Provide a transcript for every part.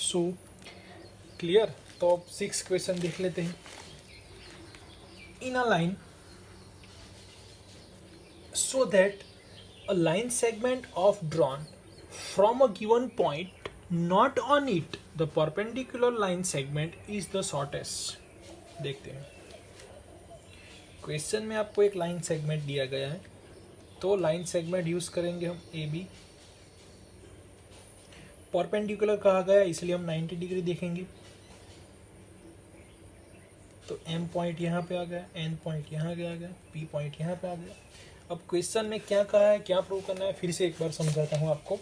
So clear. तो अब 6 question देख लेते हैं। In a line so that a line segment of drawn from a given point, not on it the perpendicular line segment is the shortest। देखते हैं question में आपको एक लाइन सेगमेंट दिया गया है, तो लाइन सेगमेंट यूज करेंगे हम ए बी। परपेंडिकुलर कहा गया इसलिए हम 90 डिग्री देखेंगे। तो एम पॉइंट यहाँ पे आ गया, एन पॉइंट यहाँ गया गया, पी पॉइंट यहाँ पे आ गया। अब क्वेश्चन में क्या कहा है, क्या प्रूव करना है, फिर से एक बार समझाता हूँ आपको।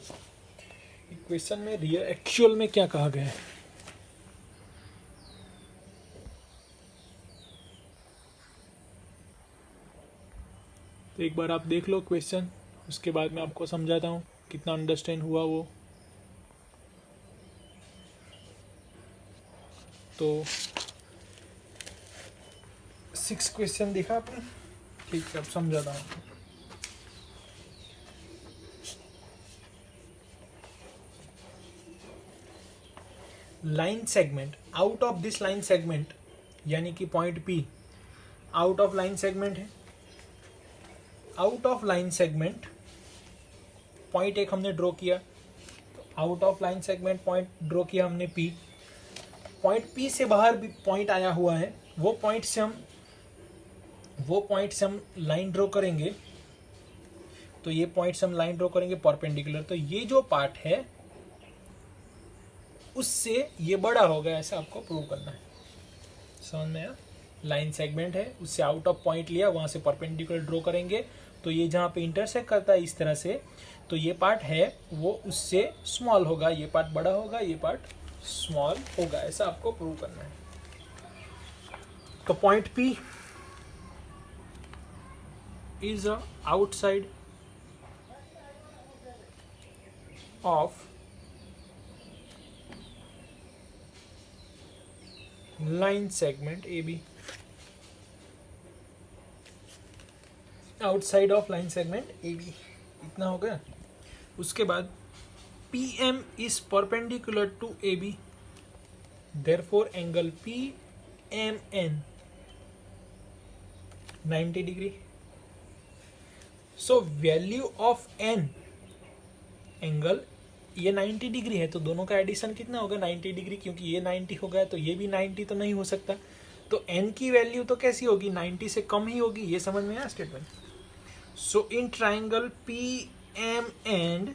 क्वेश्चन में रियल एक्चुअल में क्या कहा गया है। तो एक बार आप देख लो क्वेश्चन, उसके बाद मैं आपको समझाता हूँ कितना अंडरस्टैंड हुआ वो। तो 6 क्वेश्चन देखा आपने, ठीक है, अब समझाता हूँ। Line segment, out of this line segment, यानी कि point P out of line segment है। Out of line segment point एक हमने ड्रॉ किया, out of line segment point draw किया हमने पी। पॉइंट पी से बाहर भी पॉइंट आया हुआ है, वो पॉइंट से हम लाइन ड्रॉ करेंगे। तो ये पॉइंट से हम लाइन ड्रॉ करेंगे परपेंडिकुलर। तो ये जो पार्ट है उससे ये बड़ा होगा, ऐसा आपको प्रूव करना है। समझ में आया? लाइन सेगमेंट है, उससे आउट ऑफ पॉइंट लिया, वहां से परपेंडिकुलर ड्रॉ करेंगे। तो ये जहाँ पे इंटरसेक्ट करता है इस तरह से, तो ये पार्ट है वो उससे स्मॉल होगा, ये पार्ट बड़ा होगा, ये पार्ट स्मॉल होगा, ऐसा आपको प्रूव करना है। तो point P is outside of line segment A B, outside of line segment A B, इतना हो गया। उसके बाद P M is perpendicular to A B, therefore angle P M N 90 degree. So value of N angle, ये 90 degree है, तो दोनों का एडिशन कितना होगा 90 डिग्री, क्योंकि ये 90 हो गया तो ये भी 90 तो नहीं हो सकता। तो n की वैल्यू तो कैसी होगी, 90 से कम ही होगी। ये समझ में आया statement. So in triangle P M and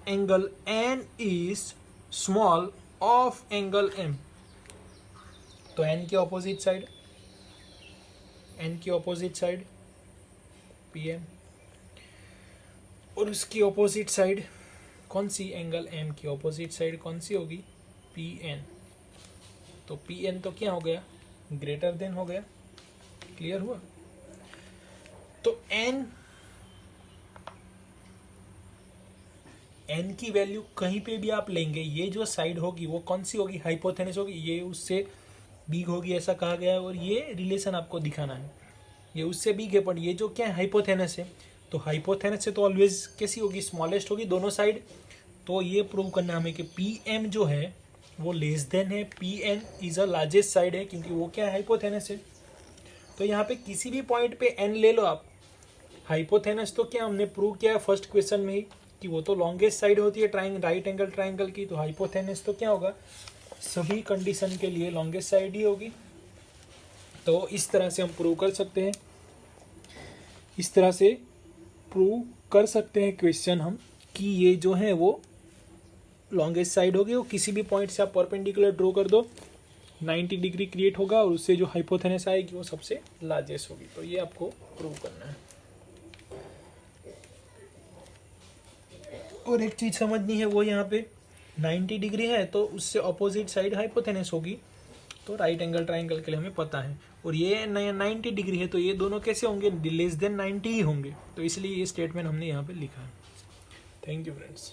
angle n is small of angle m। तो n की ऑपोजिट साइड pm, और उसकी ऑपोजिट साइड कौन सी, एंगल m की ऑपोजिट साइड कौन सी होगी, pn। तो pn तो क्या हो गया, ग्रेटर देन हो गया। क्लियर हुआ? तो n की वैल्यू कहीं पे भी आप लेंगे, ये जो साइड होगी वो कौन सी होगी, हाइपोथेनस होगी, ये उससे बिग होगी ऐसा कहा गया है। और ये रिलेशन आपको दिखाना है, ये उससे बिग है, पर ये जो क्या है हाइपोथेनस है, तो हाइपोथेनस से तो ऑलवेज कैसी होगी, स्मॉलेस्ट होगी दोनों साइड। तो ये प्रूव करना हमें कि पी एम जो है वो लेस देन है, P N is a largest side है, क्योंकि वो क्या है हाइपोथेनस है। तो यहाँ पे किसी भी पॉइंट पे एन ले लो आप। हाइपोथेनस तो क्या हमने प्रूव किया है फर्स्ट क्वेश्चन में ही कि वो तो लॉन्गेस्ट साइड होती है राइट एंगल ट्राइंगल की। तो हाइपोथेनस तो क्या होगा, सभी कंडीशन के लिए लॉन्गेस्ट साइड ही होगी। तो इस तरह से हम प्रूव कर सकते हैं, इस तरह से प्रूव कर सकते हैं क्वेश्चन हम कि ये जो है वो लॉन्गेस्ट साइड होगी। वो किसी भी पॉइंट से आप परपेंडिकुलर ड्रॉ कर दो, 90 डिग्री क्रिएट होगा, और उससे जो हाइपोथेनस आएगी वो सबसे लार्जेस्ट होगी। तो ये आपको प्रूव करना है। और एक चीज समझनी है, वो यहाँ पे 90 डिग्री है तो उससे अपोजिट साइड हाइपोथेनस होगी। तो राइट एंगल ट्राइंगल के लिए हमें पता है। और ये 90 डिग्री है तो ये दोनों कैसे होंगे, लेस देन 90 ही होंगे। तो इसलिए ये स्टेटमेंट हमने यहाँ पे लिखा है। Thank you friends.